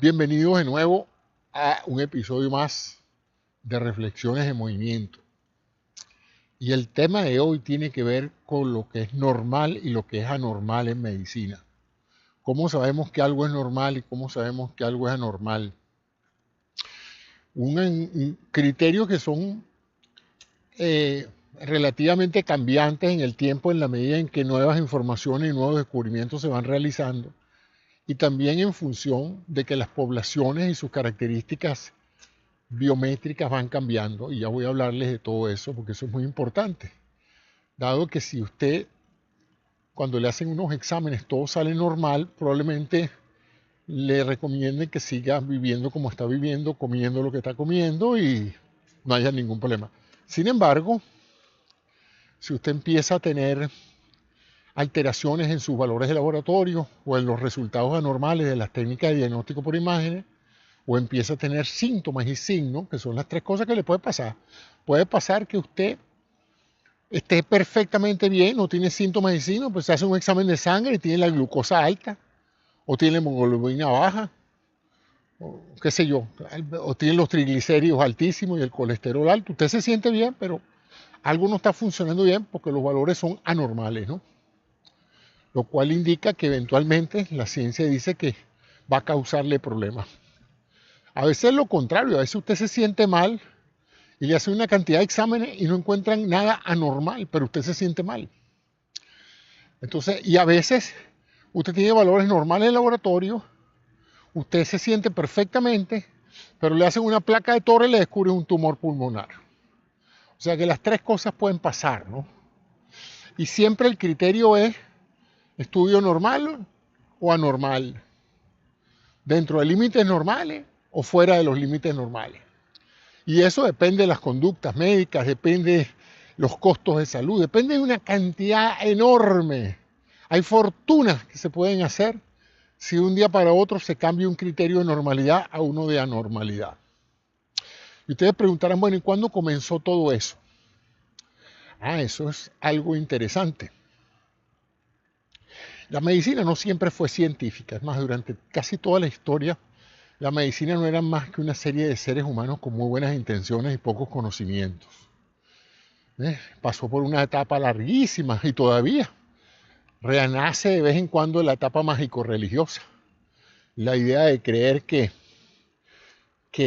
Bienvenidos de nuevo a un episodio más de Reflexiones en Movimiento. Y el tema de hoy tiene que ver con lo que es normal y lo que es anormal en medicina. ¿Cómo sabemos que algo es normal y cómo sabemos que algo es anormal? Un criterio que son eh, relativamente cambiantes en el tiempo en la medida en que nuevas informaciones y nuevos descubrimientos se van realizando y también en función de que las poblaciones y sus características biométricas van cambiando, y ya voy a hablarles de todo eso porque eso es muy importante, dado que si usted cuando le hacen unos exámenes todo sale normal, probablemente le recomienden que siga viviendo como está viviendo, comiendo lo que está comiendo y no haya ningún problema. Sin embargo, si usted empieza a tener alteraciones en sus valores de laboratorio o en los resultados anormales de las técnicas de diagnóstico por imágenes, o empieza a tener síntomas y signos, que son las tres cosas que le puede pasar. Puede pasar que usted esté perfectamente bien, no tiene síntomas y signos, pues se hace un examen de sangre y tiene la glucosa alta, o tiene la hemoglobina baja, o qué sé yo, o tiene los triglicéridos altísimos y el colesterol alto. Usted se siente bien, pero algo no está funcionando bien porque los valores son anormales, ¿no? Lo cual indica que eventualmente la ciencia dice que va a causarle problemas. A veces es lo contrario, a veces usted se siente mal y le hacen una cantidad de exámenes y no encuentran nada anormal, pero usted se siente mal. Entonces, y a veces usted tiene valores normales en el laboratorio, usted se siente perfectamente, pero le hacen una placa de Torre y le descubren un tumor pulmonar. O sea que las tres cosas pueden pasar, ¿no? Y siempre el criterio es estudio normal o anormal, dentro de límites normales o fuera de los límites normales. Y eso depende de las conductas médicas, depende de los costos de salud, depende de una cantidad enorme. Hay fortunas que se pueden hacer si de un día para otro se cambia un criterio de normalidad a uno de anormalidad. Y ustedes preguntarán, bueno, ¿y cuándo comenzó todo eso? Eso es algo interesante. La medicina no siempre fue científica, es más, durante casi toda la historia, la medicina no era más que una serie de seres humanos con muy buenas intenciones y pocos conocimientos. Pasó por una etapa larguísima y todavía renace de vez en cuando la etapa mágico-religiosa. La idea de creer que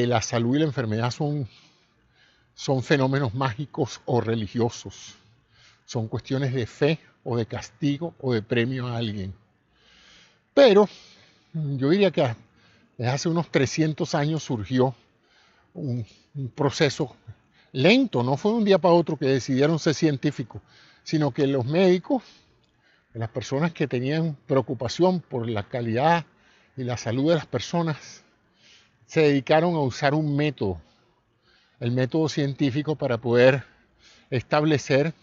la salud y la enfermedad son fenómenos mágicos o religiosos. Son cuestiones de fe o de castigo o de premio a alguien. Pero yo diría que desde hace unos 300 años surgió un proceso lento, no fue de un día para otro que decidieron ser científicos, sino que los médicos, las personas que tenían preocupación por la calidad y la salud de las personas, se dedicaron a usar un método, el método científico, para poder establecer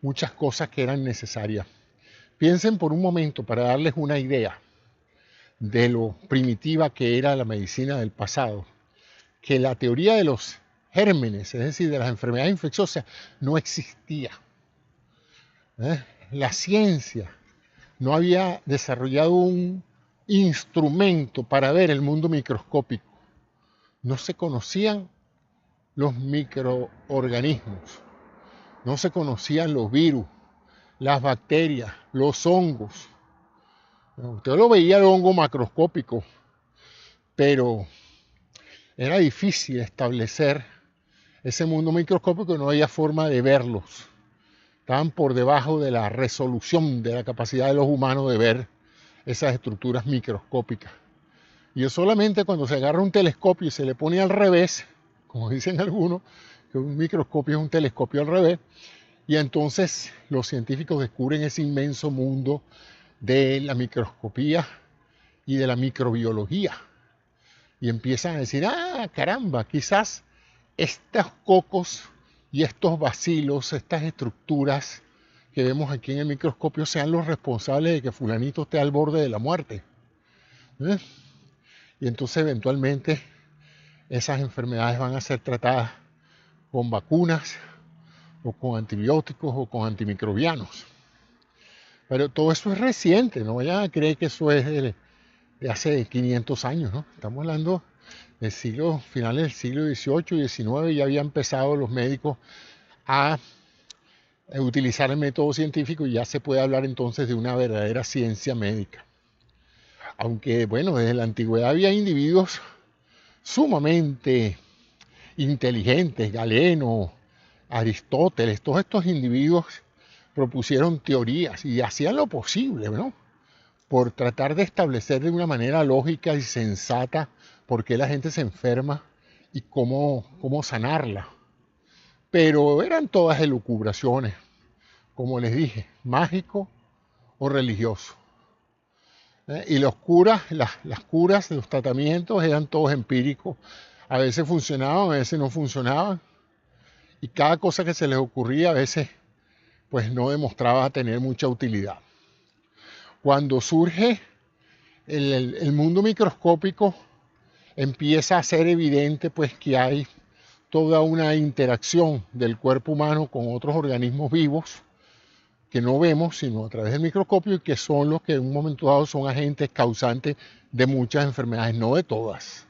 muchas cosas que eran necesarias. Piensen por un momento, para darles una idea de lo primitiva que era la medicina del pasado, que la teoría de los gérmenes, es decir, de las enfermedades infecciosas, no existía. La ciencia no había desarrollado un instrumento para ver el mundo microscópico. No se conocían los microorganismos, no se conocían los virus, las bacterias, los hongos. Usted lo veía el hongo macroscópico, pero era difícil establecer ese mundo microscópico, no había forma de verlos. Estaban por debajo de la resolución, de la capacidad de los humanos de ver esas estructuras microscópicas. Y es solamente cuando se agarra un telescopio y se le pone al revés, como dicen algunos, que un microscopio es un telescopio al revés, y entonces los científicos descubren ese inmenso mundo de la microscopía y de la microbiología. Y empiezan a decir, caramba, quizás estos cocos y estos bacilos, estas estructuras que vemos aquí en el microscopio sean los responsables de que fulanito esté al borde de la muerte. Y entonces eventualmente esas enfermedades van a ser tratadas con vacunas o con antibióticos o con antimicrobianos. Pero todo eso es reciente, no vayan a creer que eso es de hace 500 años, ¿no? Estamos hablando del siglo, finales del siglo XVIII y XIX, ya habían empezado los médicos a utilizar el método científico y ya se puede hablar entonces de una verdadera ciencia médica. Aunque, bueno, desde la antigüedad había individuos sumamente inteligentes, Galeno, Aristóteles, todos estos individuos propusieron teorías y hacían lo posible, ¿no? Por tratar de establecer de una manera lógica y sensata por qué la gente se enferma y cómo sanarla. Pero eran todas elucubraciones, como les dije, mágico o religioso. Y los curas, las curas, los tratamientos eran todos empíricos. A veces funcionaban, a veces no funcionaban. Y cada cosa que se les ocurría a veces pues no demostraba tener mucha utilidad. Cuando surge el mundo microscópico, empieza a ser evidente pues que hay toda una interacción del cuerpo humano con otros organismos vivos que no vemos sino a través del microscopio y que son los que en un momento dado son agentes causantes de muchas enfermedades, no de todas.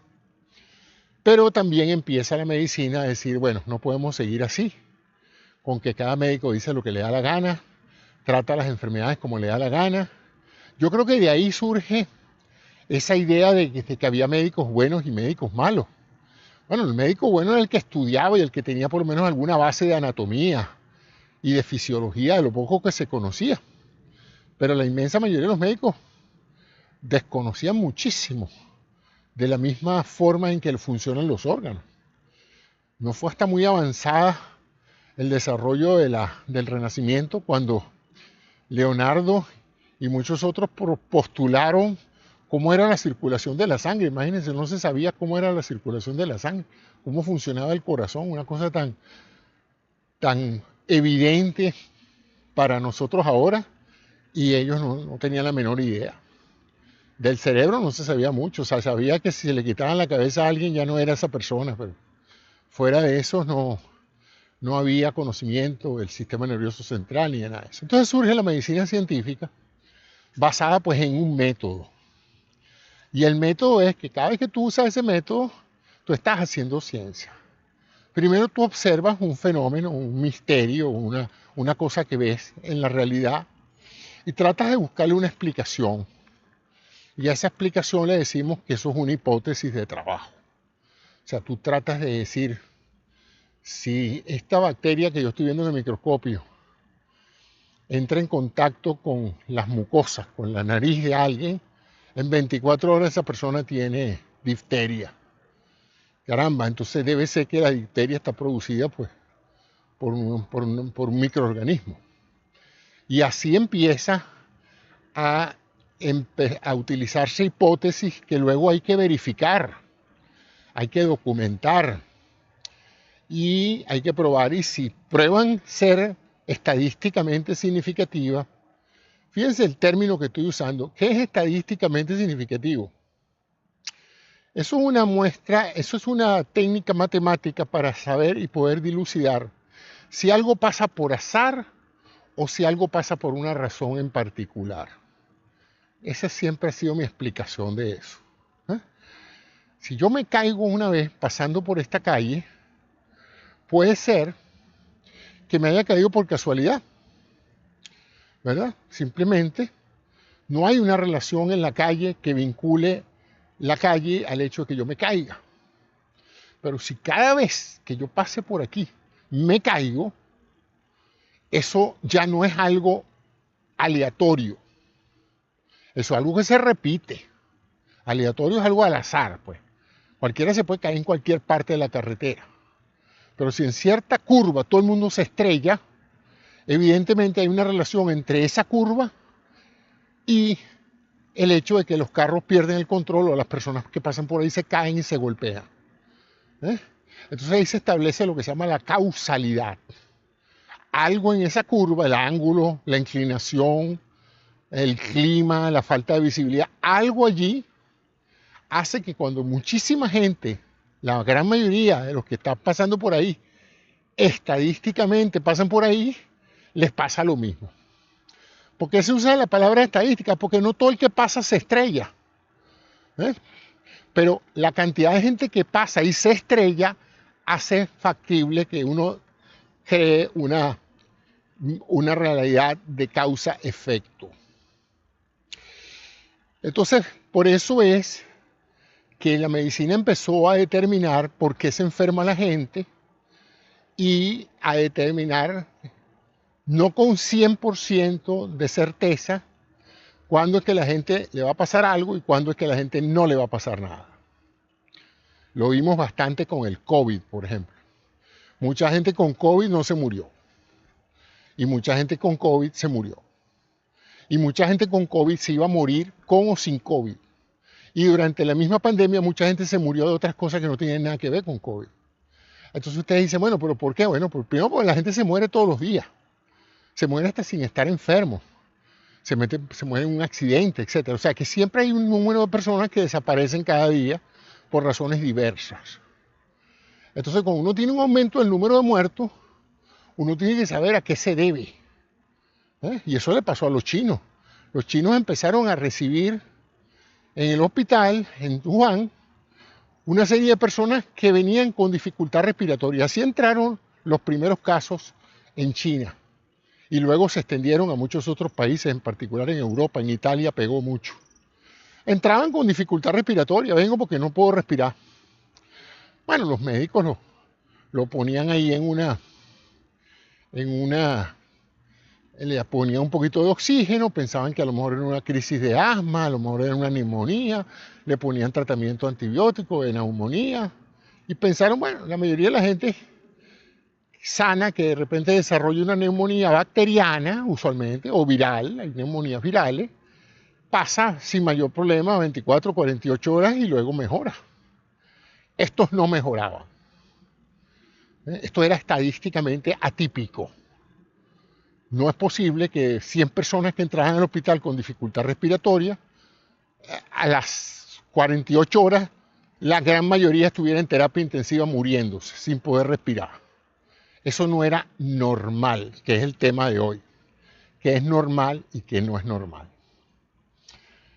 Pero también empieza la medicina a decir, bueno, no podemos seguir así, con que cada médico dice lo que le da la gana, trata las enfermedades como le da la gana. Yo creo que de ahí surge esa idea de que había médicos buenos y médicos malos. Bueno, el médico bueno era el que estudiaba y el que tenía por lo menos alguna base de anatomía y de fisiología, de lo poco que se conocía. Pero la inmensa mayoría de los médicos desconocían muchísimo de la misma forma en que funcionan los órganos. No fue hasta muy avanzada el desarrollo del Renacimiento cuando Leonardo y muchos otros postularon cómo era la circulación de la sangre. Imagínense, no se sabía cómo era la circulación de la sangre, cómo funcionaba el corazón, una cosa tan evidente para nosotros ahora, y ellos no tenían la menor idea. Del cerebro no se sabía mucho, o sea, sabía que si se le quitaban la cabeza a alguien ya no era esa persona, pero fuera de eso no había conocimiento del sistema nervioso central ni de nada de eso. Entonces surge la medicina científica basada pues en un método. Y el método es que cada vez que tú usas ese método, tú estás haciendo ciencia. Primero tú observas un fenómeno, un misterio, una cosa que ves en la realidad y tratas de buscarle una explicación. Y a esa explicación le decimos que eso es una hipótesis de trabajo. O sea, tú tratas de decir, si esta bacteria que yo estoy viendo en el microscopio entra en contacto con las mucosas, con la nariz de alguien, en 24 horas esa persona tiene difteria. Caramba, entonces debe ser que la difteria está producida pues, por un microorganismo. Y así empieza a utilizarse hipótesis que luego hay que verificar, hay que documentar y hay que probar. Y si prueban ser estadísticamente significativas, fíjense el término que estoy usando, ¿qué es estadísticamente significativo? Eso es una muestra, eso es una técnica matemática para saber y poder dilucidar si algo pasa por azar o si algo pasa por una razón en particular. Esa siempre ha sido mi explicación de eso. Si yo me caigo una vez pasando por esta calle, puede ser que me haya caído por casualidad, ¿verdad? Simplemente no hay una relación en la calle que vincule la calle al hecho de que yo me caiga. Pero si cada vez que yo pase por aquí me caigo, eso ya no es algo aleatorio. Eso es algo que se repite. Aleatorio es algo al azar, pues. Cualquiera se puede caer en cualquier parte de la carretera. Pero si en cierta curva todo el mundo se estrella, evidentemente hay una relación entre esa curva y el hecho de que los carros pierden el control o las personas que pasan por ahí se caen y se golpean. Entonces ahí se establece lo que se llama la causalidad. Algo en esa curva, el ángulo, la inclinación, el clima, la falta de visibilidad, algo allí hace que cuando muchísima gente, la gran mayoría de los que están pasando por ahí, estadísticamente pasan por ahí, les pasa lo mismo. ¿Por qué se usa la palabra estadística? Porque no todo el que pasa se estrella. ¿eh? Pero la cantidad de gente que pasa y se estrella hace factible que uno cree una realidad de causa-efecto. Entonces, por eso es que la medicina empezó a determinar por qué se enferma la gente y a determinar, no con 100% de certeza, cuándo es que la gente le va a pasar algo y cuándo es que la gente no le va a pasar nada. Lo vimos bastante con el COVID, por ejemplo. Mucha gente con COVID no se murió. Y mucha gente con COVID se murió. Y mucha gente con COVID se iba a morir con o sin COVID. Y durante la misma pandemia mucha gente se murió de otras cosas que no tenían nada que ver con COVID. Entonces ustedes dicen, bueno, ¿pero por qué? Bueno, primero porque la gente se muere todos los días. Se muere hasta sin estar enfermo. Se muere en un accidente, etc. O sea que siempre hay un número de personas que desaparecen cada día por razones diversas. Entonces, cuando uno tiene un aumento del número de muertos, uno tiene que saber a qué se debe. Y eso le pasó a los chinos. Los chinos empezaron a recibir en el hospital, en Wuhan, una serie de personas que venían con dificultad respiratoria. Así entraron los primeros casos en China. Y luego se extendieron a muchos otros países, en particular en Europa, en Italia pegó mucho. Entraban con dificultad respiratoria, vengo porque no puedo respirar. Bueno, los médicos lo ponían ahí le ponían un poquito de oxígeno, pensaban que a lo mejor era una crisis de asma, a lo mejor era una neumonía, le ponían tratamiento antibiótico de neumonía, y pensaron, bueno, la mayoría de la gente sana que de repente desarrolla una neumonía bacteriana, usualmente, o viral, hay neumonías virales, pasa sin mayor problema 24, 48 horas y luego mejora. Estos no mejoraban. Esto era estadísticamente atípico. No es posible que 100 personas que entraran al hospital con dificultad respiratoria, a las 48 horas, la gran mayoría estuviera en terapia intensiva muriéndose, sin poder respirar. Eso no era normal, que es el tema de hoy. ¿Qué es normal y qué no es normal?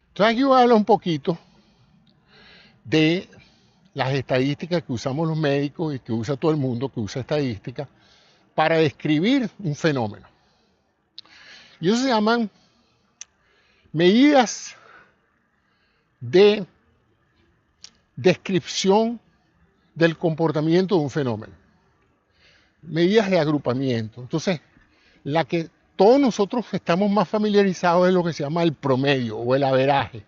Entonces aquí voy a hablar un poquito de las estadísticas que usamos los médicos y que usa todo el mundo que usa estadísticas para describir un fenómeno. Y eso se llaman medidas de descripción del comportamiento de un fenómeno. Medidas de agrupamiento. Entonces, la que todos nosotros estamos más familiarizados es lo que se llama el promedio o el averaje.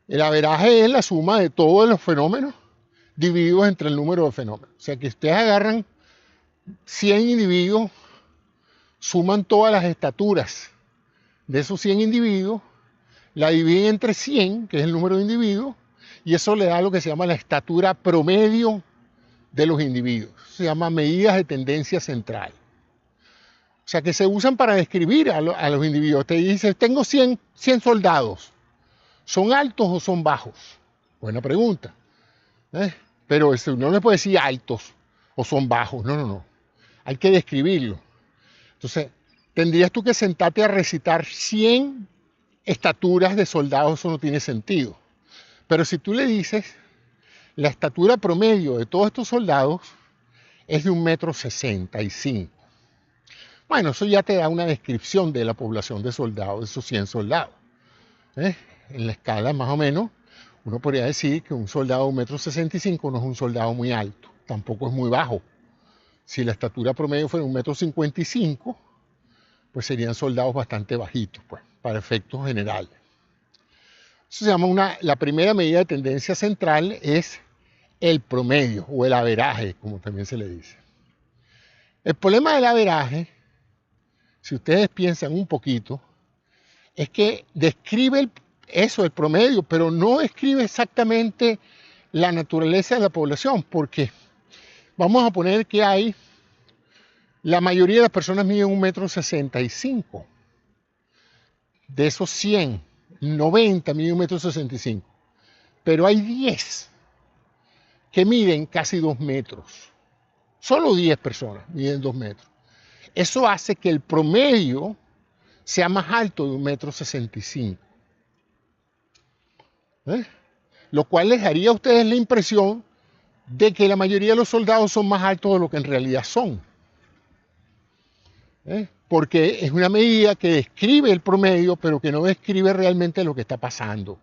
El averaje es la suma de todos los fenómenos divididos entre el número de fenómenos. O sea que ustedes agarran 100 individuos, suman todas las estaturas de esos 100 individuos, la dividen entre 100, que es el número de individuos, y eso le da lo que se llama la estatura promedio de los individuos. Se llama medidas de tendencia central. O sea que se usan para describir a los individuos. Te dice, tengo 100 soldados. ¿Son altos o son bajos? Buena pregunta. Pero no le puede decir altos o son bajos. No. Hay que describirlo. Entonces, tendrías tú que sentarte a recitar 100 estaturas de soldados. Eso no tiene sentido. Pero si tú le dices, la estatura promedio de todos estos soldados es de 1,65 m. Bueno, eso ya te da una descripción de la población de soldados, de esos 100 soldados. En la escala, más o menos, uno podría decir que un soldado de 1,65 m no es un soldado muy alto, tampoco es muy bajo. Si la estatura promedio fuera 1,55 m, pues serían soldados bastante bajitos, pues, para efectos generales. Eso se llama la primera medida de tendencia central es el promedio o el averaje, como también se le dice. El problema del averaje, si ustedes piensan un poquito, es que describe el promedio, pero no describe exactamente la naturaleza de la población, porque vamos a poner que la mayoría de las personas miden 1,65 m. De esos 100, 90 miden 1,65 m. Pero hay 10 que miden casi 2 metros. Solo 10 personas miden 2 metros. Eso hace que el promedio sea más alto de 1,65 m. ¿eh? Lo cual les daría a ustedes la impresión de que la mayoría de los soldados son más altos de lo que en realidad son. Porque es una medida que describe el promedio, pero que no describe realmente lo que está pasando.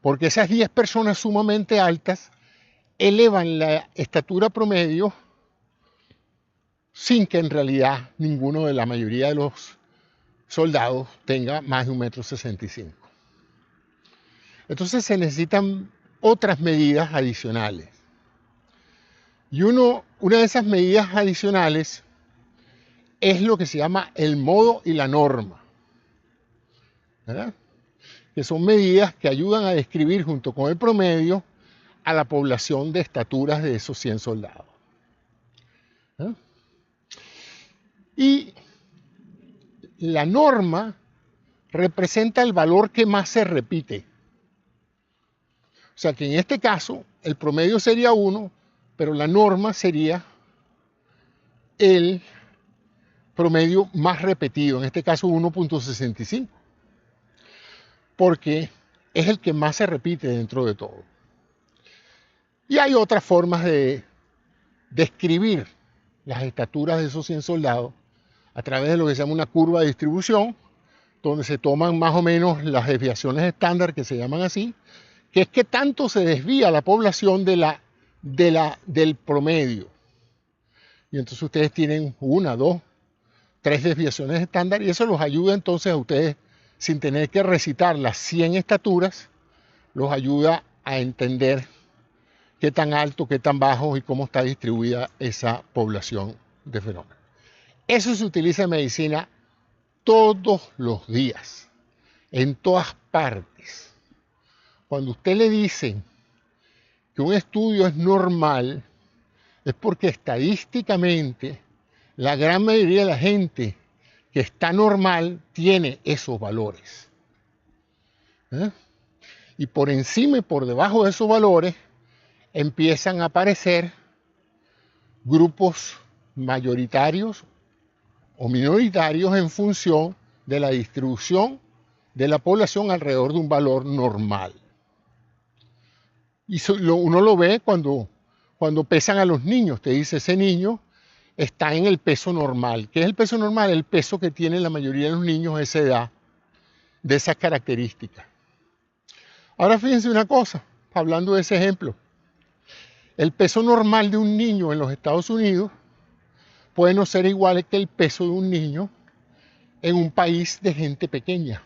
Porque esas 10 personas sumamente altas elevan la estatura promedio sin que en realidad ninguno de la mayoría de los soldados tenga más de 1,65 m. Entonces se necesitan otras medidas adicionales. Y una de esas medidas adicionales es lo que se llama el modo y la norma, ¿verdad? Que son medidas que ayudan a describir junto con el promedio a la población de estaturas de esos 100 soldados. ¿Eh? Y la norma representa el valor que más se repite. O sea que en este caso el promedio sería 1, pero la norma sería el promedio más repetido, en este caso 1,65, porque es el que más se repite dentro de todo. Y hay otras formas de describir las estaturas de esos 100 soldados a través de lo que se llama una curva de distribución, donde se toman más o menos las desviaciones estándar, que se llaman así, que es que tanto se desvía la población del promedio. Y entonces ustedes tienen 1, 2, 3 desviaciones estándar, y eso los ayuda entonces a ustedes, sin tener que recitar las 100 estaturas, los ayuda a entender qué tan alto, qué tan bajo y cómo está distribuida esa población de fenómenos. Eso se utiliza en medicina todos los días, en todas partes. Cuando usted le dicen que un estudio es normal, es porque estadísticamente la gran mayoría de la gente que está normal tiene esos valores. Y por encima y por debajo de esos valores empiezan a aparecer grupos mayoritarios o minoritarios en función de la distribución de la población alrededor de un valor normal. Y uno lo ve cuando pesan a los niños. Te dice, ese niño está en el peso normal. ¿Qué es el peso normal? El peso que tienen la mayoría de los niños a esa edad, de esas características. Ahora fíjense una cosa, hablando de ese ejemplo. El peso normal de un niño en los Estados Unidos puede no ser igual que el peso de un niño en un país de gente pequeña.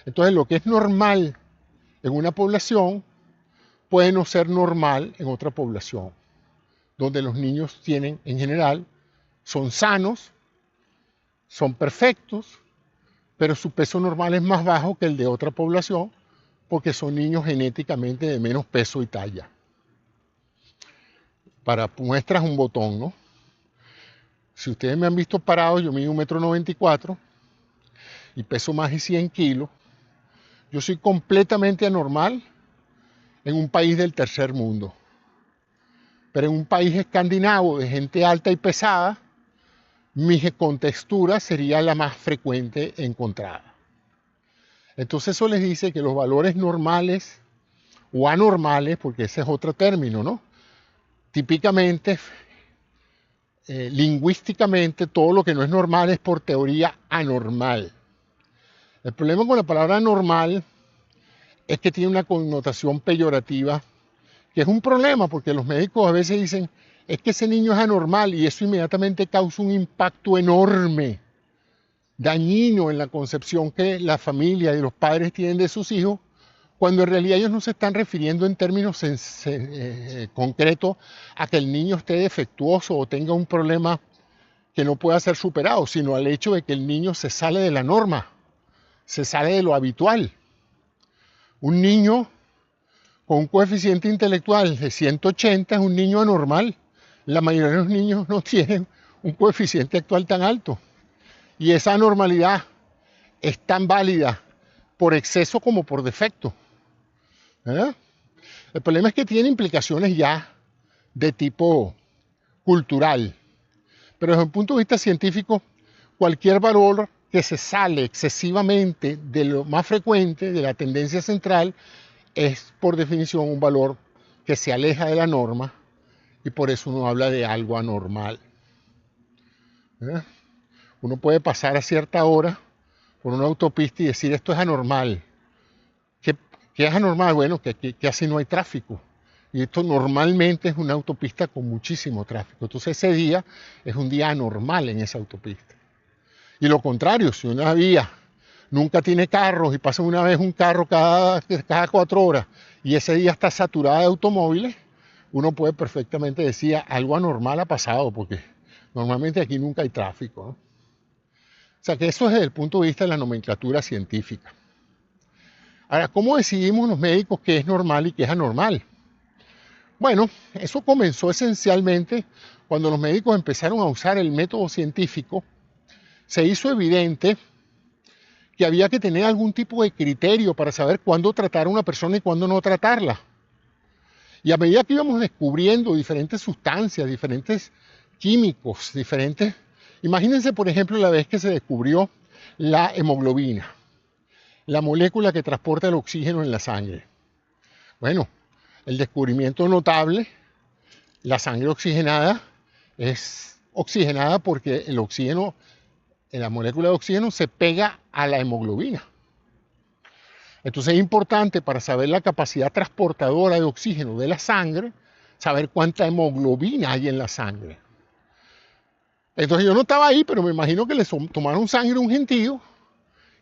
Entonces, lo que es normal en una población puede no ser normal en otra población, donde los niños tienen, en general, son sanos, son perfectos, pero su peso normal es más bajo que el de otra población, porque son niños genéticamente de menos peso y talla. Para muestras un botón, ¿no? Si ustedes me han visto parado, yo mido 1,94 m y peso más de 100 kilos. Yo soy completamente anormal en un país del tercer mundo. Pero en un país escandinavo de gente alta y pesada, mi contextura sería la más frecuente encontrada. Entonces eso les dice que los valores normales o anormales, porque ese es otro término, ¿no? Típicamente, lingüísticamente, todo lo que no es normal es por teoría anormal. El problema con la palabra normal es que tiene una connotación peyorativa, que es un problema porque los médicos a veces dicen, es que ese niño es anormal, y eso inmediatamente causa un impacto enorme, dañino en la concepción que la familia y los padres tienen de sus hijos, cuando en realidad ellos no se están refiriendo en términos concretos a que el niño esté defectuoso o tenga un problema que no pueda ser superado, sino al hecho de que el niño se sale de la norma, se sale de lo habitual. Un niño con un coeficiente intelectual de 180 es un niño anormal. La mayoría de los niños no tienen un coeficiente actual tan alto. Y esa anormalidad es tan válida por exceso como por defecto. ¿Verdad? El problema es que tiene implicaciones ya de tipo cultural. Pero desde un punto de vista científico, cualquier valor que se sale excesivamente de lo más frecuente, de la tendencia central, es por definición un valor que se aleja de la norma y por eso uno habla de algo anormal. ¿Verdad? Uno puede pasar a cierta hora por una autopista y decir esto es anormal. ¿Qué es anormal? Bueno, que así no hay tráfico. Y esto normalmente es una autopista con muchísimo tráfico. Entonces ese día es un día anormal en esa autopista. Y lo contrario, si una vía nunca tiene carros y pasa una vez un carro cada 4 horas y ese día está saturada de automóviles, uno puede perfectamente decir algo anormal ha pasado porque normalmente aquí nunca hay tráfico, ¿no? O sea que eso es desde el punto de vista de la nomenclatura científica. Ahora, ¿cómo decidimos los médicos qué es normal y qué es anormal? Bueno, eso comenzó esencialmente cuando los médicos empezaron a usar el método científico. Se hizo evidente que había que tener algún tipo de criterio para saber cuándo tratar a una persona y cuándo no tratarla. Y a medida que íbamos descubriendo diferentes sustancias, diferentes químicos, diferentes... Imagínense, por ejemplo, la vez que se descubrió la hemoglobina, la molécula que transporta el oxígeno en la sangre. Bueno, el descubrimiento notable, la sangre oxigenada es oxigenada porque el oxígeno, la molécula de oxígeno se pega a la hemoglobina. Entonces es importante para saber la capacidad transportadora de oxígeno de la sangre, saber cuánta hemoglobina hay en la sangre. Entonces yo no estaba ahí, pero me imagino que le tomaron sangre a un gentío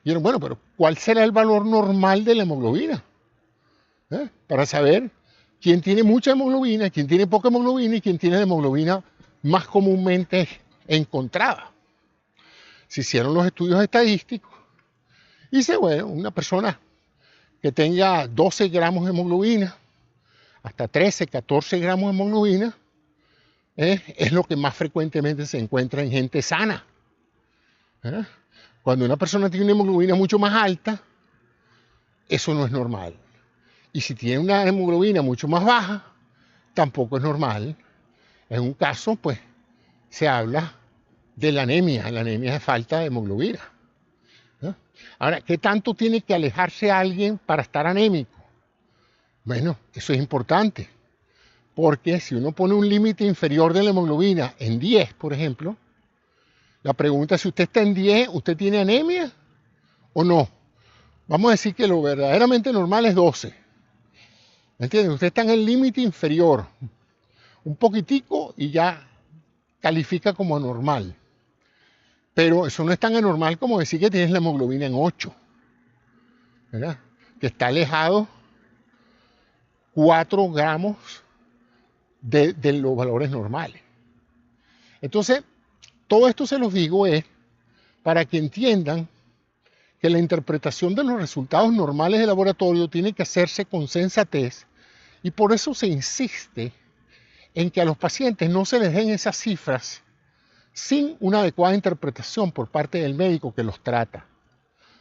y dijeron, bueno, pero ¿cuál será el valor normal de la hemoglobina? Para saber quién tiene mucha hemoglobina, quién tiene poca hemoglobina y quién tiene la hemoglobina más comúnmente encontrada. Se hicieron los estudios estadísticos y dice, bueno, una persona que tenga 12 gramos de hemoglobina, hasta 13, 14 gramos de hemoglobina, es lo que más frecuentemente se encuentra en gente sana. Cuando una persona tiene una hemoglobina mucho más alta, eso no es normal. Y si tiene una hemoglobina mucho más baja, tampoco es normal. En un caso, pues, se habla de la anemia. La anemia es falta de hemoglobina. Ahora, ¿qué tanto tiene que alejarse alguien para estar anémico? Bueno, eso es importante. Porque si uno pone un límite inferior de la hemoglobina en 10, por ejemplo, la pregunta es si usted está en 10, ¿usted tiene anemia o no? Vamos a decir que lo verdaderamente normal es 12. ¿Me entienden? Usted está en el límite inferior, un poquitico y ya califica como anormal. Pero eso no es tan anormal como decir que tienes la hemoglobina en 8, ¿verdad? Que está alejado 4 gramos de los valores normales. Entonces, todo esto se los digo es para que entiendan que la interpretación de los resultados normales de laboratorio tiene que hacerse con sensatez y por eso se insiste en que a los pacientes no se les den esas cifras sin una adecuada interpretación por parte del médico que los trata.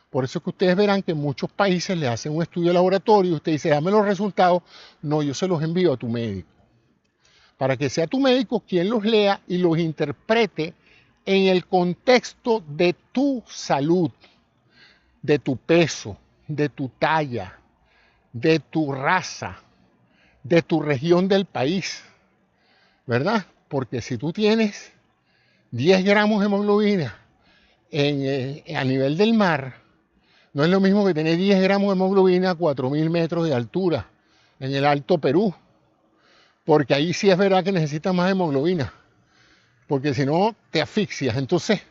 Por eso es que ustedes verán que en muchos países le hacen un estudio de laboratorio y usted dice, dame los resultados. No, yo se los envío a tu médico. Para que sea tu médico quien los lea y los interprete en el contexto de tu salud, de tu peso, de tu talla, de tu raza, de tu región del país, ¿verdad? Porque si tú tienes 10 gramos de hemoglobina a nivel del mar, no es lo mismo que tener 10 gramos de hemoglobina a 4.000 metros de altura en el Alto Perú, porque ahí sí es verdad que necesitas más hemoglobina, porque si no te asfixias. Entonces,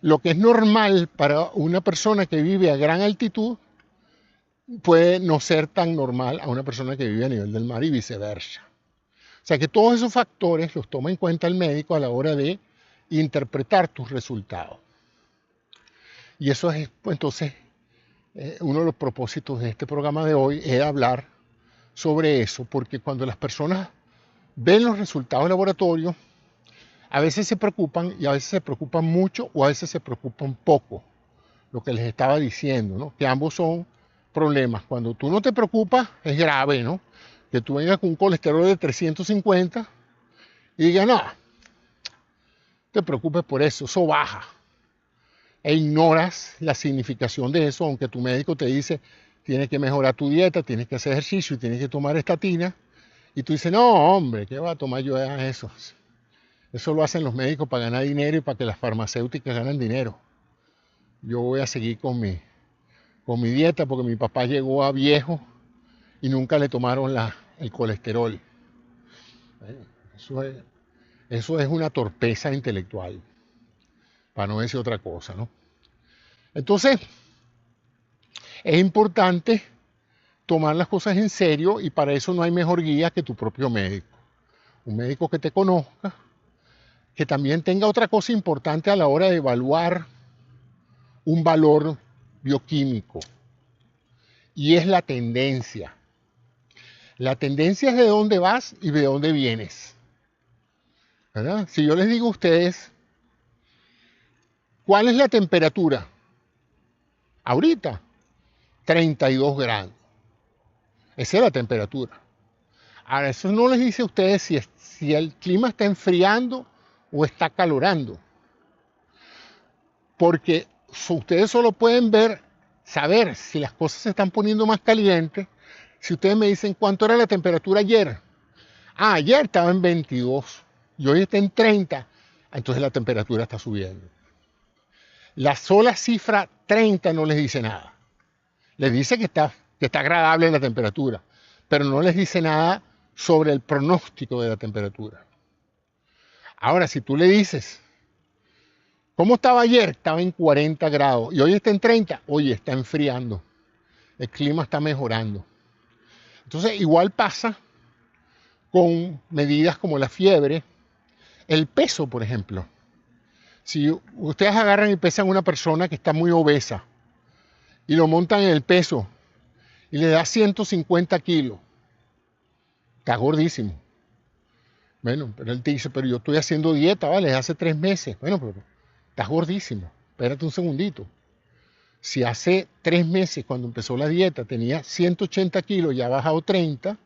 lo que es normal para una persona que vive a gran altitud puede no ser tan normal a una persona que vive a nivel del mar y viceversa. O sea que todos esos factores los toma en cuenta el médico a la hora de interpretar tus resultados. Y eso es, pues, entonces, uno de los propósitos de este programa de hoy es hablar sobre eso, porque cuando las personas ven los resultados del laboratorio, a veces se preocupan y a veces se preocupan mucho o a veces se preocupan poco, lo que les estaba diciendo, ¿no? Que ambos son problemas. Cuando tú no te preocupas es grave, ¿no? Que tú vengas con un colesterol de 350 y digas, no, te preocupes por eso baja. E ignoras la significación de eso, aunque tu médico te dice, tienes que mejorar tu dieta, tienes que hacer ejercicio y tienes que tomar estatina. Y tú dices, no, hombre, ¿qué va a tomar yo eso? Eso lo hacen los médicos para ganar dinero y para que las farmacéuticas ganen dinero. Yo voy a seguir con mi dieta porque mi papá llegó a viejo y nunca le tomaron el colesterol. Eso es, eso es una torpeza intelectual, para no decir otra cosa, ¿no? Entonces, es importante tomar las cosas en serio y para eso no hay mejor guía que tu propio médico. Un médico que te conozca, que también tenga otra cosa importante a la hora de evaluar un valor bioquímico, y es la tendencia. La tendencia es de dónde vas y de dónde vienes, ¿verdad? Si yo les digo a ustedes, ¿cuál es la temperatura? Ahorita, 32 grados. Esa es la temperatura. Ahora, eso no les dice a ustedes si el clima está enfriando o está calorando. Porque ustedes solo pueden saber si las cosas se están poniendo más calientes si ustedes me dicen cuánto era la temperatura ayer. Ah, ayer estaba en 22 y hoy está en 30. Entonces la temperatura está subiendo. La sola cifra 30 no les dice nada. Les dice que está agradable la temperatura, pero no les dice nada sobre el pronóstico de la temperatura. Ahora, si tú le dices, ¿cómo estaba ayer? Estaba en 40 grados y hoy está en 30. Oye, está enfriando. El clima está mejorando. Entonces, igual pasa con medidas como la fiebre, el peso, por ejemplo. Si ustedes agarran y pesan a una persona que está muy obesa y lo montan en el peso y le da 150 kilos, está gordísimo. Bueno, pero él te dice, pero yo estoy haciendo dieta, ¿vale? Hace 3 meses. Bueno, pero estás gordísimo. Espérate un segundito. Si hace 3 meses, cuando empezó la dieta, tenía 180 kilos y ha bajado 30,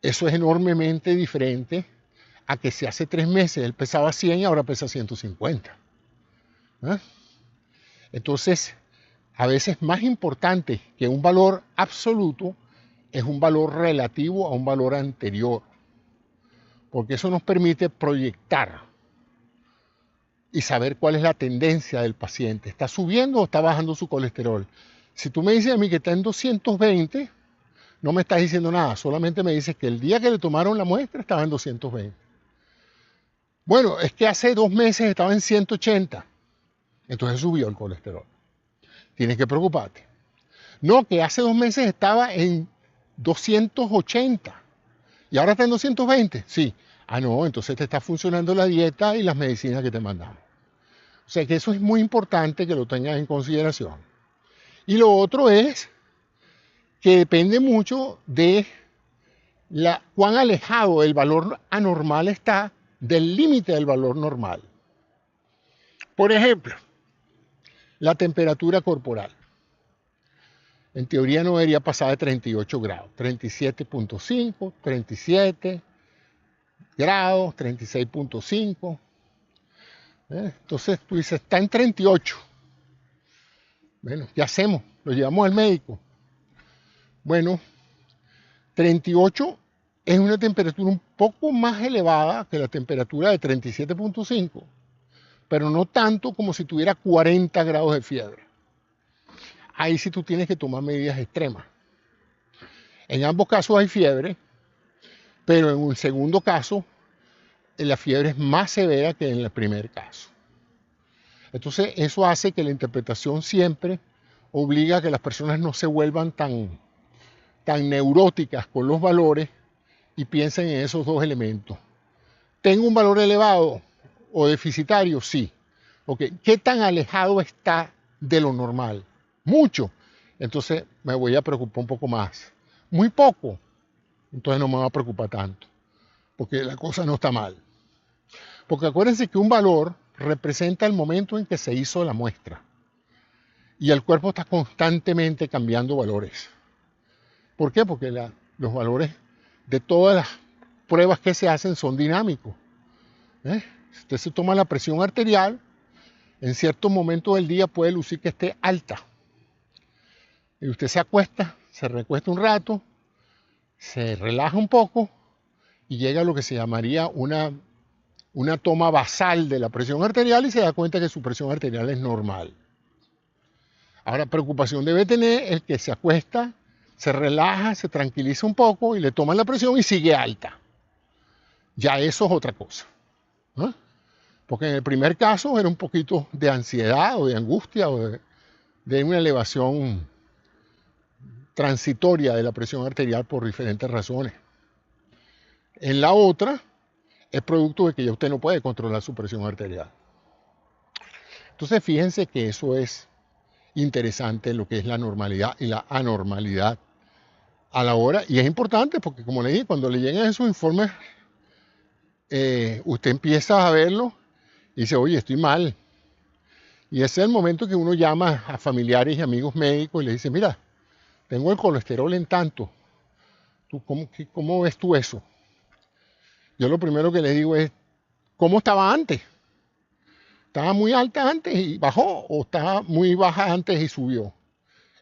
eso es enormemente diferente a que si hace 3 meses él pesaba 100 y ahora pesa 150. ¿Ah? Entonces, a veces más importante que un valor absoluto es un valor relativo a un valor anterior, porque eso nos permite proyectar y saber cuál es la tendencia del paciente. ¿Está subiendo o está bajando su colesterol? Si tú me dices a mí que está en 220, no me estás diciendo nada, solamente me dices que el día que le tomaron la muestra estaba en 220. Bueno, es que hace 2 meses estaba en 180, entonces subió el colesterol. Tienes que preocuparte. No, que hace 2 meses estaba en 280 y ahora está en 220. Sí. Ah, no, entonces te está funcionando la dieta y las medicinas que te mandamos. O sea que eso es muy importante que lo tengas en consideración. Y lo otro es que depende mucho de cuán alejado el valor anormal está del límite del valor normal. Por ejemplo, la temperatura corporal. En teoría no debería pasar de 38 grados. 37.5, 37 grados, 36.5. Entonces tú dices, está en 38. Bueno, ¿qué hacemos? Lo llevamos al médico. Bueno, 38 es una temperatura un poco más elevada que la temperatura de 37.5, pero no tanto como si tuviera 40 grados de fiebre. Ahí sí tú tienes que tomar medidas extremas. En ambos casos hay fiebre, pero en un segundo caso la fiebre es más severa que en el primer caso. Entonces eso hace que la interpretación siempre obliga a que las personas no se vuelvan tan neuróticas con los valores y piensen en esos dos elementos. ¿Tengo un valor elevado o deficitario? Sí. Okay. ¿Qué tan alejado está de lo normal? Mucho. Entonces me voy a preocupar un poco más. Muy poco. Entonces no me va a preocupar tanto, porque la cosa no está mal. Porque acuérdense que un valor representa el momento en que se hizo la muestra. Y el cuerpo está constantemente cambiando valores. ¿Por qué? Porque los valores de todas las pruebas que se hacen son dinámicos. Si usted se toma la presión arterial, en ciertos momentos del día puede lucir que esté alta. Y usted se acuesta, se recuesta un rato, se relaja un poco y llega a lo que se llamaría una toma basal de la presión arterial y se da cuenta que su presión arterial es normal. Ahora, preocupación debe tener el que se acuesta, se relaja, se tranquiliza un poco y le toman la presión y sigue alta. Ya eso es otra cosa, ¿no? Porque en el primer caso era un poquito de ansiedad o de angustia o de una elevación transitoria de la presión arterial por diferentes razones. En la otra es producto de que ya usted no puede controlar su presión arterial. Entonces fíjense que eso es interesante, lo que es la normalidad y la anormalidad a la hora, y es importante porque, como le dije, cuando le llegan esos informes, usted empieza a verlo y dice, oye, estoy mal. Y ese es el momento que uno llama a familiares y amigos médicos y le dice, mira, tengo el colesterol en tanto. ¿Cómo ves tú eso? Yo lo primero que le digo es, ¿cómo estaba antes? ¿Estaba muy alta antes y bajó o estaba muy baja antes y subió?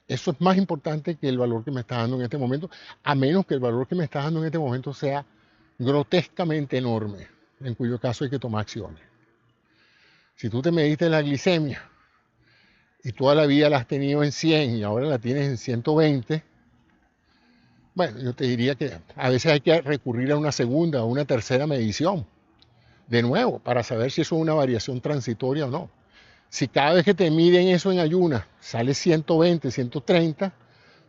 Eso es más importante que el valor que me está dando en este momento, a menos que el valor que me está dando en este momento sea grotescamente enorme, en cuyo caso hay que tomar acciones. Si tú te mediste la glicemia y toda la vida la has tenido en 100 y ahora la tienes en 120, bueno, yo te diría que a veces hay que recurrir a una segunda o una tercera medición, de nuevo, para saber si eso es una variación transitoria o no. Si cada vez que te miden eso en ayunas sale 120, 130,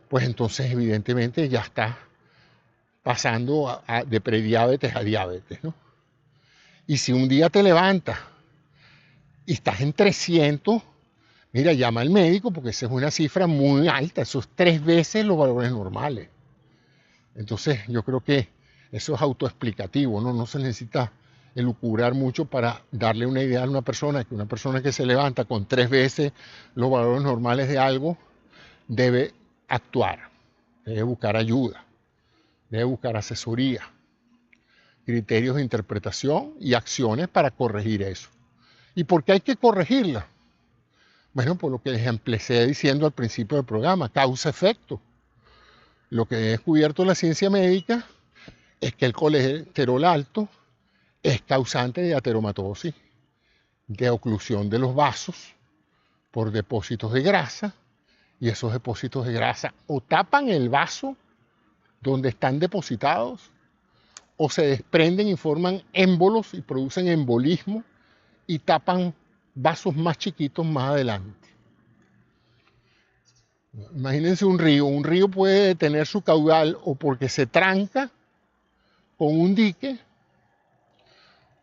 pues entonces evidentemente ya estás pasando de prediabetes a diabetes, ¿no? Y si un día te levantas y estás en 300, mira, llama al médico porque esa es una cifra muy alta, eso es 3 veces los valores normales. Entonces yo creo que eso es autoexplicativo, ¿no? No se necesita elucubrar mucho para darle una idea a una persona que se levanta con 3 veces los valores normales de algo debe actuar, debe buscar ayuda, debe buscar asesoría, criterios de interpretación y acciones para corregir eso. ¿Y por qué hay que corregirla? Bueno, por lo que les empecé diciendo al principio del programa, causa-efecto. Lo que he descubierto la ciencia médica es que el colesterol alto es causante de ateromatosis, de oclusión de los vasos por depósitos de grasa, y esos depósitos de grasa o tapan el vaso donde están depositados o se desprenden y forman émbolos y producen embolismo y tapan vasos más chiquitos más adelante. Imagínense un río puede tener su caudal o porque se tranca con un dique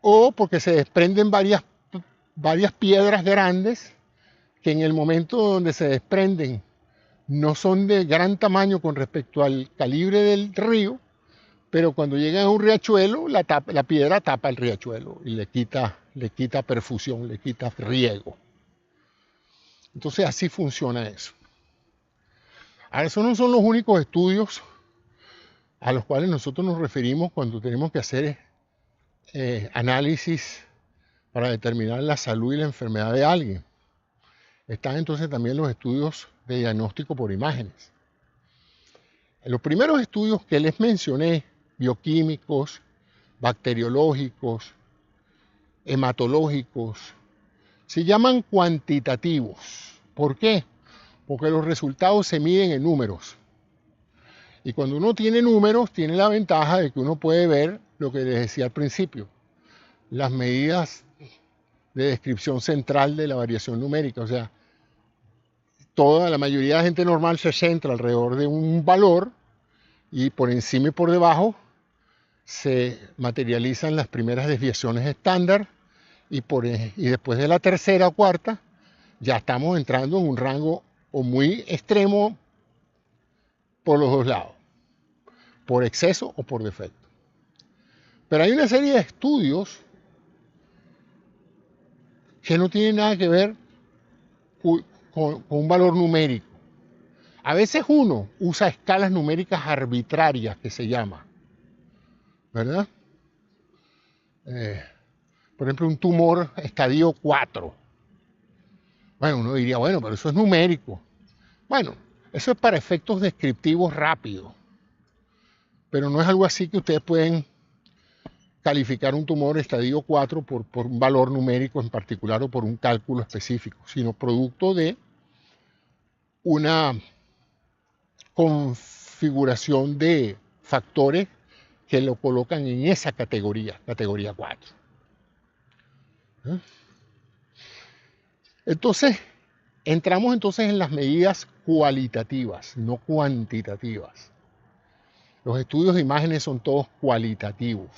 o porque se desprenden varias piedras grandes que en el momento donde se desprenden no son de gran tamaño con respecto al calibre del río, pero cuando llegan a un riachuelo, la piedra tapa el riachuelo y le quita perfusión, le quita riego. Entonces así funciona eso. Ahora, esos no son los únicos estudios a los cuales nosotros nos referimos cuando tenemos que hacer análisis para determinar la salud y la enfermedad de alguien. Están entonces también los estudios de diagnóstico por imágenes. En los primeros estudios que les mencioné, bioquímicos, bacteriológicos, hematológicos, se llaman cuantitativos. ¿Por qué? Porque los resultados se miden en números. Y cuando uno tiene números, tiene la ventaja de que uno puede ver lo que les decía al principio, las medidas de descripción central de la variación numérica. O sea, la mayoría de la gente normal se centra alrededor de un valor y por encima y por debajo se materializan las primeras desviaciones estándar y después de la tercera o cuarta ya estamos entrando en un rango o muy extremo por los dos lados, por exceso o por defecto. Pero hay una serie de estudios que no tienen nada que ver con un valor numérico. A veces uno usa escalas numéricas arbitrarias, que se llama, ¿verdad? Por ejemplo, un tumor estadio 4. Bueno, uno diría, bueno, pero eso es numérico. Bueno, Eso es para efectos descriptivos rápidos, pero no es algo así que ustedes pueden calificar un tumor estadio 4 por un valor numérico en particular o por un cálculo específico, sino producto de una configuración de factores que lo colocan en esa categoría, categoría 4. Entonces, entramos entonces en las medidas cualitativas, no cuantitativas. Los estudios de imágenes son todos cualitativos.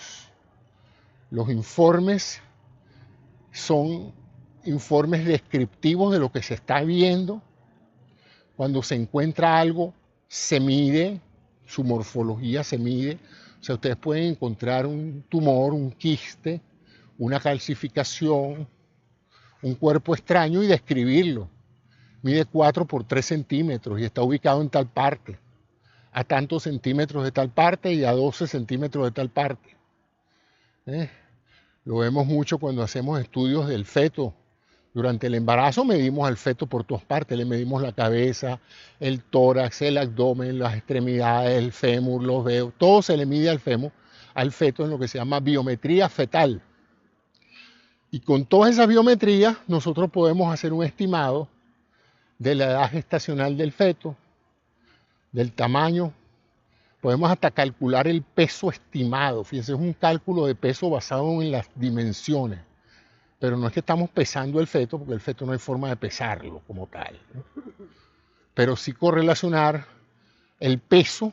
Los informes son informes descriptivos de lo que se está viendo. Cuando se encuentra algo, se mide, su morfología se mide. O sea, ustedes pueden encontrar un tumor, un quiste, una calcificación, un cuerpo extraño y describirlo. Mide 4 por 3 centímetros y está ubicado en tal parte, a tantos centímetros de tal parte y a 12 centímetros de tal parte. Lo vemos mucho cuando hacemos estudios del feto. Durante el embarazo medimos al feto por todas partes, le medimos la cabeza, el tórax, el abdomen, las extremidades, el fémur, los dedos, todo se le mide al feto en lo que se llama biometría fetal. Y con toda esa biometría nosotros podemos hacer un estimado de la edad gestacional del feto, del tamaño, podemos hasta calcular el peso estimado. Fíjense, es un cálculo de peso basado en las dimensiones. Pero no es que estamos pesando el feto, porque el feto no hay forma de pesarlo como tal, ¿no? Pero sí correlacionar el peso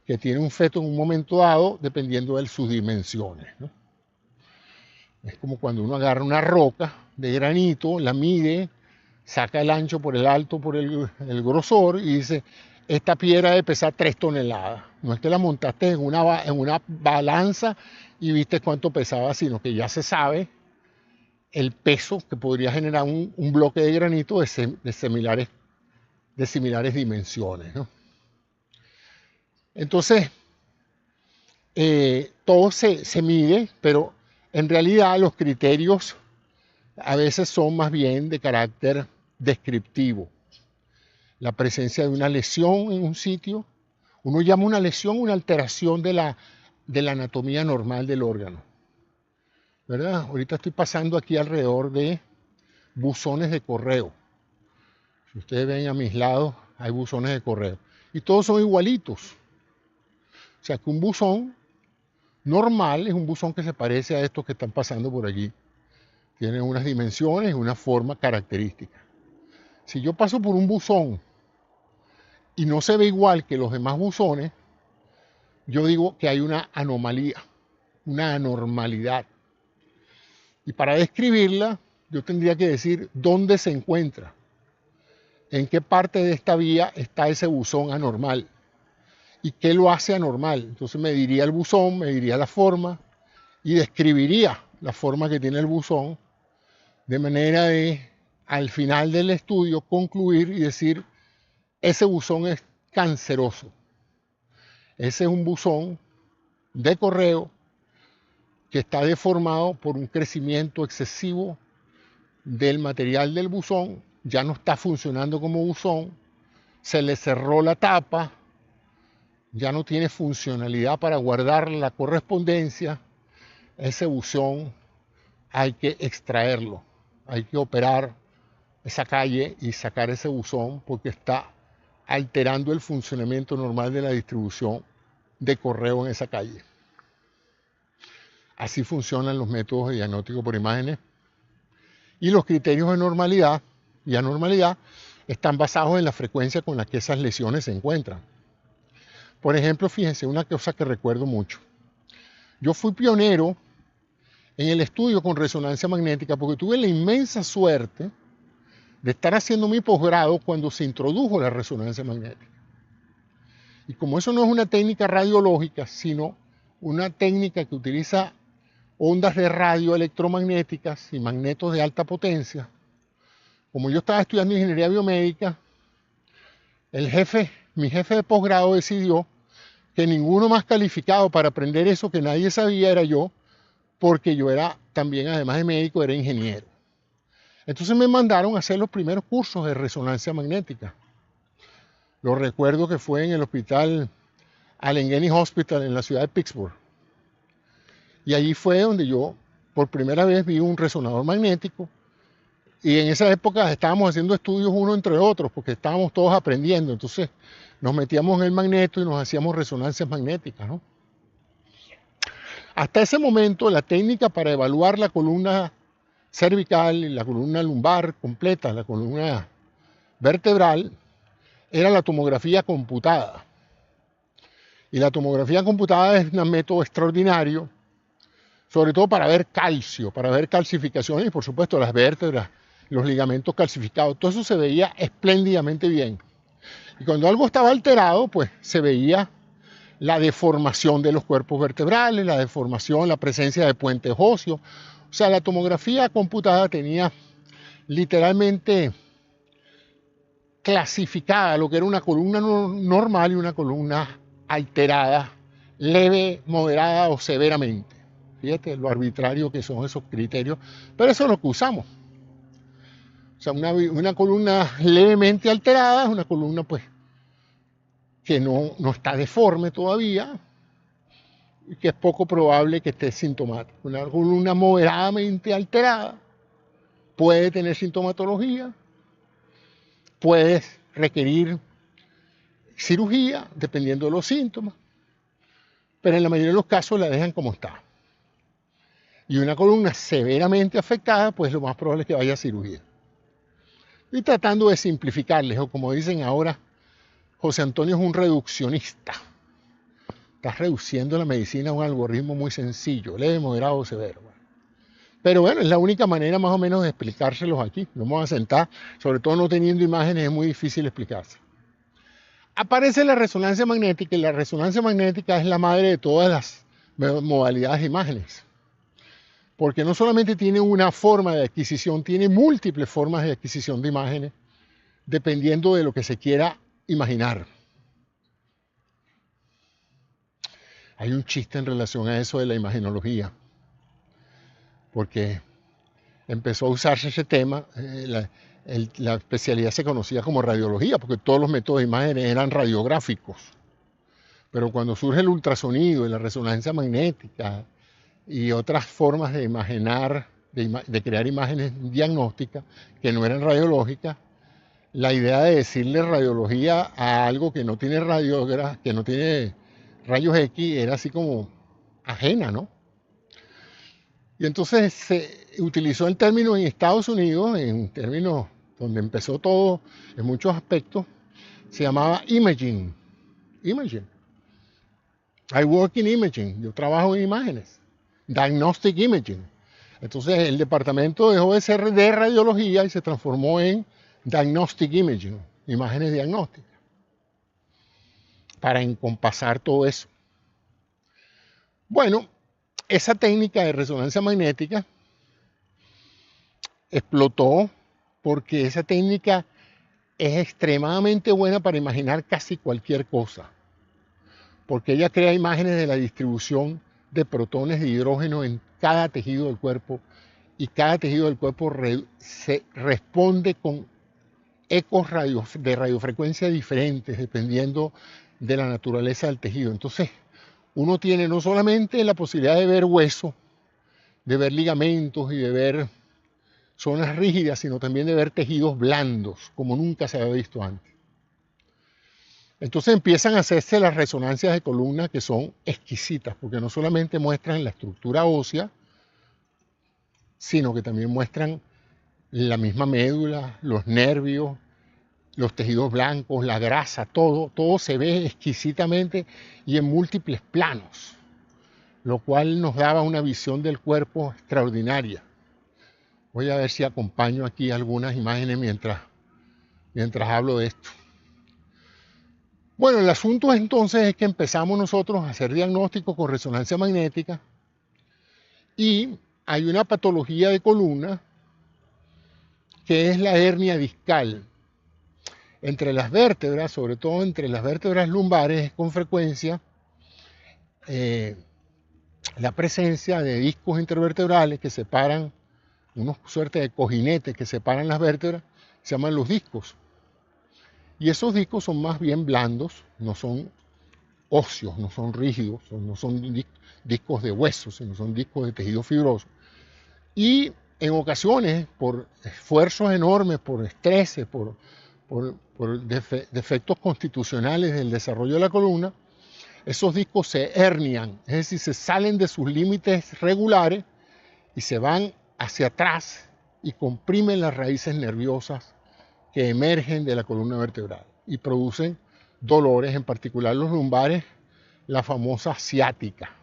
que tiene un feto en un momento dado dependiendo de sus dimensiones, ¿no? Es como cuando uno agarra una roca de granito, la mide, saca el ancho por el alto, por el grosor y dice, esta piedra debe pesar 3 toneladas. No es que la montaste en una balanza y viste cuánto pesaba, sino que ya se sabe el peso que podría generar un bloque de granito de similares dimensiones, ¿no? Entonces, todo se mide, pero en realidad los criterios a veces son más bien de carácter descriptivo. La presencia de una lesión en un sitio, uno llama una lesión una alteración de la anatomía normal del órgano, ¿verdad? Ahorita estoy pasando aquí alrededor de buzones de correo. Si ustedes ven a mis lados, hay buzones de correo. Y todos son igualitos. O sea que un buzón normal es un buzón que se parece a estos que están pasando por allí. Tiene unas dimensiones y una forma característica. Si yo paso por un buzón y no se ve igual que los demás buzones, yo digo que hay una anomalía, una anormalidad. Y para describirla, yo tendría que decir dónde se encuentra, en qué parte de esta vía está ese buzón anormal y qué lo hace anormal. Entonces me diría el buzón, me diría la forma y describiría la forma que tiene el buzón de manera de, al final del estudio, concluir y decir, ese buzón es canceroso. Ese es un buzón de correo que está deformado por un crecimiento excesivo del material del buzón, ya no está funcionando como buzón, se le cerró la tapa, ya no tiene funcionalidad para guardar la correspondencia, ese buzón hay que extraerlo, hay que operar esa calle y sacar ese buzón porque está alterando el funcionamiento normal de la distribución de correo en esa calle. Así funcionan los métodos de diagnóstico por imágenes. Y los criterios de normalidad y anormalidad están basados en la frecuencia con la que esas lesiones se encuentran. Por ejemplo, fíjense, una cosa que recuerdo mucho. Yo fui pionero en el estudio con resonancia magnética porque tuve la inmensa suerte de estar haciendo mi posgrado cuando se introdujo la resonancia magnética. Y como eso no es una técnica radiológica, sino una técnica que utiliza ondas de radio electromagnéticas y magnetos de alta potencia, como yo estaba estudiando ingeniería biomédica, mi jefe de posgrado decidió que ninguno más calificado para aprender eso que nadie sabía era yo, porque yo era también, además de médico, era ingeniero. Entonces me mandaron a hacer los primeros cursos de resonancia magnética. Lo recuerdo que fue en el hospital Allegheny Hospital en la ciudad de Pittsburgh. Y allí fue donde yo por primera vez vi un resonador magnético. Y en esa época estábamos haciendo estudios uno entre otros, porque estábamos todos aprendiendo. Entonces nos metíamos en el magneto y nos hacíamos resonancias magnéticas, ¿no? Hasta ese momento la técnica para evaluar la columna cervical y la columna lumbar completa, la columna vertebral, era la tomografía computada. Y la tomografía computada es un método extraordinario, sobre todo para ver calcio, para ver calcificaciones y por supuesto las vértebras, los ligamentos calcificados. Todo eso se veía espléndidamente bien. Y cuando algo estaba alterado, pues se veía la deformación de los cuerpos vertebrales, la deformación, la presencia de puentes óseos. O sea, la tomografía computada tenía literalmente clasificada lo que era una columna normal y una columna alterada, leve, moderada o severamente. Fíjate lo arbitrario que son esos criterios, pero eso es lo que usamos. O sea, una columna levemente alterada es una columna pues que no está deforme todavía y que es poco probable que esté sintomática. Una columna moderadamente alterada puede tener sintomatología, puede requerir cirugía dependiendo de los síntomas, pero en la mayoría de los casos la dejan como está. Y una columna severamente afectada, pues lo más probable es que vaya a cirugía. Y tratando de simplificarles, o como dicen ahora, José Antonio es un reduccionista. Estás reduciendo la medicina a un algoritmo muy sencillo, leve, moderado o severo. Pero bueno, es la única manera más o menos de explicárselos aquí. Nos vamos a sentar, sobre todo no teniendo imágenes, es muy difícil explicarse. Aparece la resonancia magnética y la resonancia magnética es la madre de todas las modalidades de imágenes. Porque no solamente tiene una forma de adquisición, tiene múltiples formas de adquisición de imágenes, dependiendo de lo que se quiera imaginar. Hay un chiste en relación a eso de la imagenología, porque empezó a usarse ese tema, la especialidad se conocía como radiología, porque todos los métodos de imágenes eran radiográficos. Pero cuando surge el ultrasonido y la resonancia magnética y otras formas de imaginar, de crear imágenes diagnósticas que no eran radiológicas, la idea de decirle radiología a algo que no tiene que no tiene rayos X era así como ajena, ¿no? Y entonces se utilizó el término en Estados Unidos, en términos donde empezó todo en muchos aspectos, se llamaba imaging. Imaging. I work in imaging. Yo trabajo en imágenes. Diagnostic imaging. Entonces el departamento dejó de ser de radiología y se transformó en diagnostic imaging, imágenes diagnósticas, para encompasar todo eso. Bueno, esa técnica de resonancia magnética explotó porque esa técnica es extremadamente buena para imaginar casi cualquier cosa, porque ella crea imágenes de la distribución de protones de hidrógeno en cada tejido del cuerpo y cada tejido del cuerpo se responde con ecos de radiofrecuencia diferentes dependiendo de la naturaleza del tejido. Entonces, uno tiene no solamente la posibilidad de ver hueso, de ver ligamentos y de ver zonas rígidas, sino también de ver tejidos blandos, como nunca se había visto antes. Entonces empiezan a hacerse las resonancias de columna que son exquisitas, porque no solamente muestran la estructura ósea, sino que también muestran la misma médula, los nervios, los tejidos blancos, la grasa, todo se ve exquisitamente y en múltiples planos, lo cual nos daba una visión del cuerpo extraordinaria. Voy a ver si acompaño aquí algunas imágenes mientras hablo de esto. Bueno, el asunto entonces es que empezamos nosotros a hacer diagnóstico con resonancia magnética y hay una patología de columna que es la hernia discal. Entre las vértebras, sobre todo entre las vértebras lumbares, es con frecuencia la presencia de discos intervertebrales que separan, una suerte de cojinetes que separan las vértebras, se llaman los discos. Y esos discos son más bien blandos, no son óseos, no son rígidos, no son discos de hueso, sino son discos de tejido fibroso. Y en ocasiones, por esfuerzos enormes, por estreses, por defectos constitucionales del desarrollo de la columna, esos discos se hernian, es decir, se salen de sus límites regulares y se van hacia atrás y comprimen las raíces nerviosas que emergen de la columna vertebral y producen dolores, en particular los lumbares, la famosa ciática,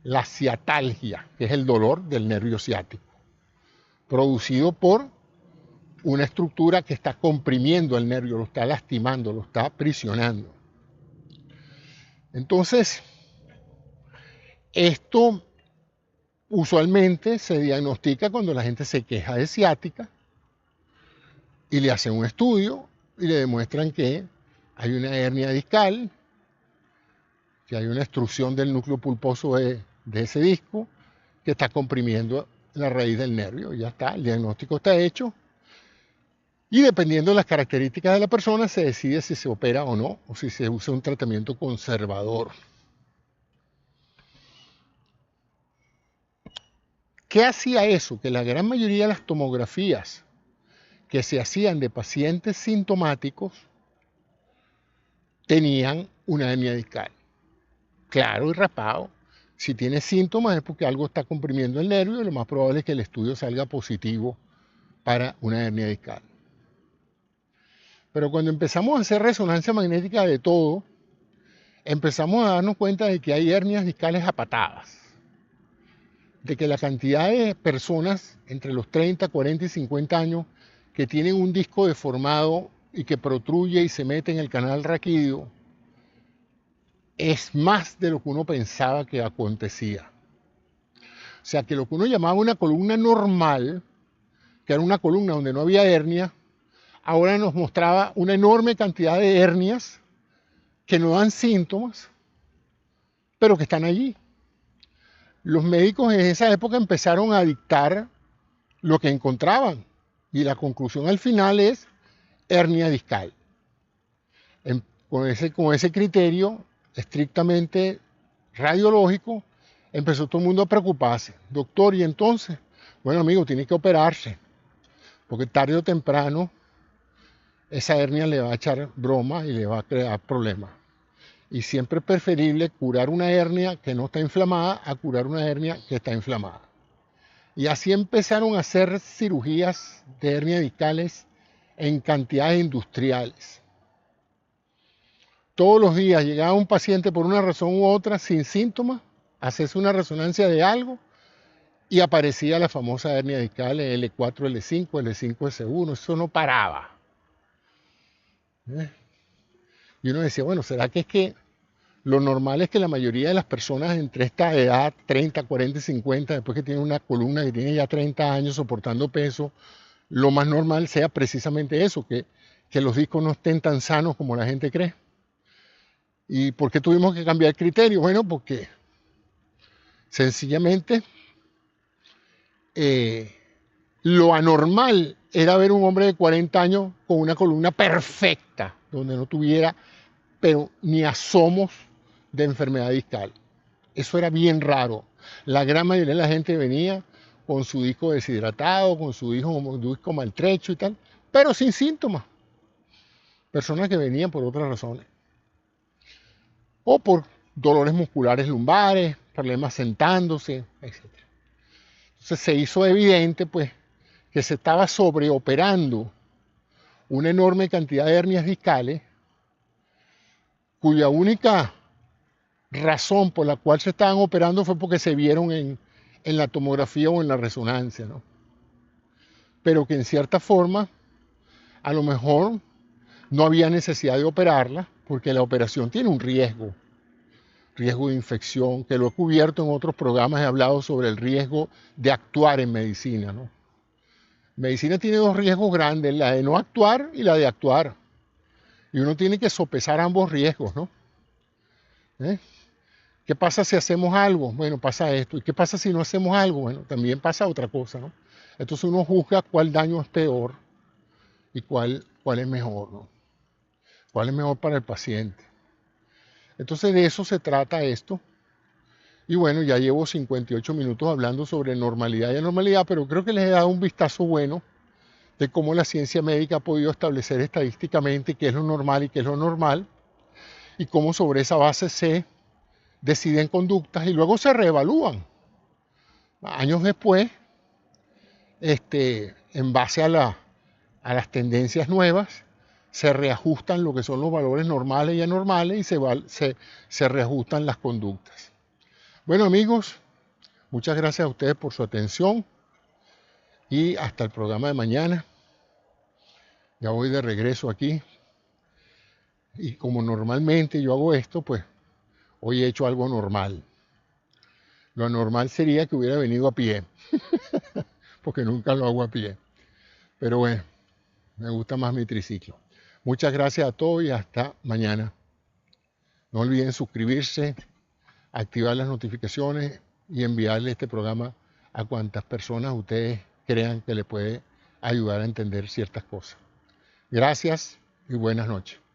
la ciatalgia, que es el dolor del nervio ciático, producido por una estructura que está comprimiendo el nervio, lo está lastimando, lo está aprisionando. Entonces, esto usualmente se diagnostica cuando la gente se queja de ciática y le hacen un estudio y le demuestran que hay una hernia discal, que hay una extrusión del núcleo pulposo de ese disco que está comprimiendo la raíz del nervio. Ya está, el diagnóstico está hecho. Y dependiendo de las características de la persona, se decide si se opera o no, o si se usa un tratamiento conservador. ¿Qué hacía eso? Que la gran mayoría de las tomografías que se hacían de pacientes sintomáticos tenían una hernia discal. Claro y raspado. Si tiene síntomas es porque algo está comprimiendo el nervio y lo más probable es que el estudio salga positivo para una hernia discal. Pero cuando empezamos a hacer resonancia magnética de todo, empezamos a darnos cuenta de que hay hernias discales a patadas. De que la cantidad de personas entre los 30, 40 y 50 años que tienen un disco deformado y que protruye y se mete en el canal raquídeo es más de lo que uno pensaba que acontecía. O sea que lo que uno llamaba una columna normal, que era una columna donde no había hernia, ahora nos mostraba una enorme cantidad de hernias que no dan síntomas, pero que están allí. Los médicos en esa época empezaron a dictar lo que encontraban y la conclusión al final es hernia discal. Con ese criterio estrictamente radiológico empezó todo el mundo a preocuparse. Doctor, ¿y entonces? Bueno, amigo, tiene que operarse, porque tarde o temprano esa hernia le va a echar broma y le va a crear problemas. Y siempre es preferible curar una hernia que no está inflamada a curar una hernia que está inflamada. Y así empezaron a hacer cirugías de hernias discales en cantidades industriales. Todos los días llegaba un paciente por una razón u otra sin síntomas, hacerse una resonancia de algo y aparecía la famosa hernia discal L4, L5, L5, S1. Eso no paraba. Y uno decía, bueno, ¿será que es que lo normal es que la mayoría de las personas entre esta edad, 30, 40 y 50, después que tienen una columna que tiene ya 30 años soportando peso, lo más normal sea precisamente eso, que los discos no estén tan sanos como la gente cree? ¿Y por qué tuvimos que cambiar el criterio? Bueno, porque sencillamente lo anormal era ver un hombre de 40 años con una columna perfecta, donde no tuviera pero ni asomos de enfermedad discal. Eso era bien raro. La gran mayoría de la gente venía con su disco deshidratado, con su disco maltrecho y tal, pero sin síntomas. Personas que venían por otras razones. O por dolores musculares lumbares, problemas sentándose, etc. Entonces se hizo evidente pues que se estaba sobreoperando una enorme cantidad de hernias discales cuya única razón por la cual se estaban operando fue porque se vieron en la tomografía o en la resonancia, ¿no? Pero que en cierta forma a lo mejor no había necesidad de operarla porque la operación tiene un riesgo de infección, que lo he cubierto en otros programas, he hablado sobre el riesgo de actuar en medicina, ¿no? Medicina tiene dos riesgos grandes, la de no actuar y la de actuar. Y uno tiene que sopesar ambos riesgos, ¿no? ¿Qué pasa si hacemos algo? Bueno, pasa esto. ¿Y qué pasa si no hacemos algo? Bueno, también pasa otra cosa, ¿no? Entonces uno juzga cuál daño es peor y cuál es mejor, ¿no? cuál es mejor para el paciente. Entonces de eso se trata esto. Y bueno, ya llevo 58 minutos hablando sobre normalidad y anormalidad, pero creo que les he dado un vistazo bueno de cómo la ciencia médica ha podido establecer estadísticamente qué es lo normal y qué es lo normal, y cómo sobre esa base se deciden conductas y luego se reevalúan. Años después, en base a las tendencias nuevas, se reajustan lo que son los valores normales y anormales y se reajustan las conductas. Bueno, amigos, muchas gracias a ustedes por su atención y hasta el programa de mañana. Ya voy de regreso aquí y como normalmente yo hago esto, pues hoy he hecho algo normal. Lo anormal sería que hubiera venido a pie, porque nunca lo hago a pie. Pero bueno, me gusta más mi triciclo. Muchas gracias a todos y hasta mañana. No olviden suscribirse, activar las notificaciones y enviarle este programa a cuantas personas ustedes crean que le puede ayudar a entender ciertas cosas. Gracias y buenas noches.